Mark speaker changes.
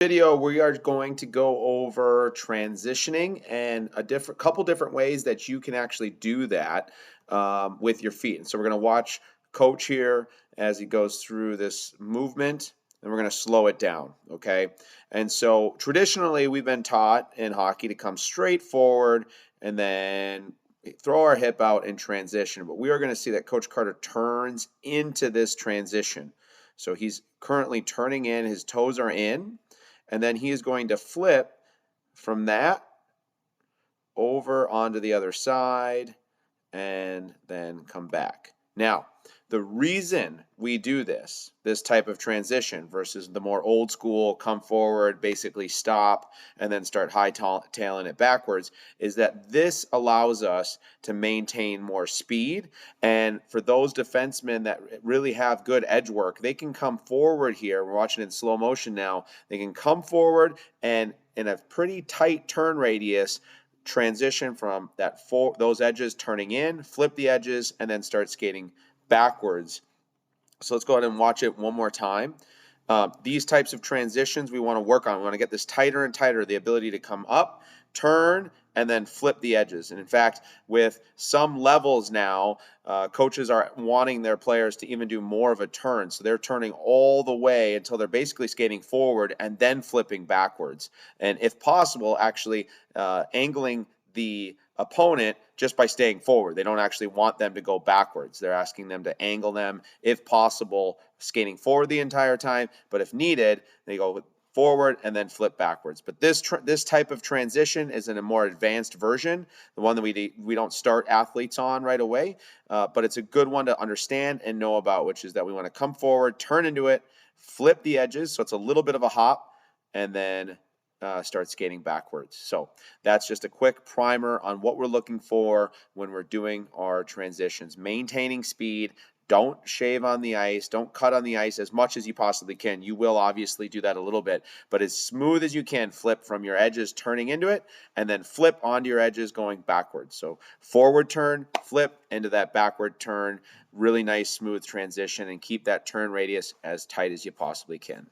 Speaker 1: Video, we are going to go over transitioning and a couple different ways that you can actually do that with your feet. And so we're going to watch Coach here as he goes through this movement, and we're going to slow it down. Okay. And so traditionally, we've been taught in hockey to come straight forward and then throw our hip out and transition. But we are going to see that Coach Carter turns into this transition. So he's currently turning in, his toes are in, and then he is going to flip from that over onto the other side and then come back. Now, the reason we do this type of transition versus the more old school come forward, basically stop, and then start hightailing it backwards, is that this allows us to maintain more speed. And for those defensemen that really have good edge work, they can come forward here. We're watching it in slow motion now. They can come forward and in a pretty tight turn radius, transition from those edges turning in, flip the edges, and then start skating backwards. So let's go ahead and watch it one more time. These types of transitions we want to work on. We want to get this tighter and tighter, the ability to come up, turn, and then flip the edges. And in fact, with some levels now, coaches are wanting their players to even do more of a turn. So they're turning all the way until they're basically skating forward and then flipping backwards. And if possible, actually angling the opponent just by staying forward. They don't actually want them to go backwards. They're asking them to angle them, if possible, skating forward the entire time. But if needed, they go forward and then flip backwards. But this type of transition is in a more advanced version, the one that we don't start athletes on right away. But it's a good one to understand and know about, which is that we want to come forward, turn into it, flip the edges, so it's a little bit of a hop, and then start skating backwards. So that's just a quick primer on what we're looking for when we're doing our transitions. Maintaining speed. Don't shave on the ice. Don't cut on the ice as much as you possibly can. You will obviously do that a little bit, but as smooth as you can, flip from your edges turning into it, and then flip onto your edges going backwards. So forward turn, flip into that backward turn. Really nice smooth transition, and keep that turn radius as tight as you possibly can.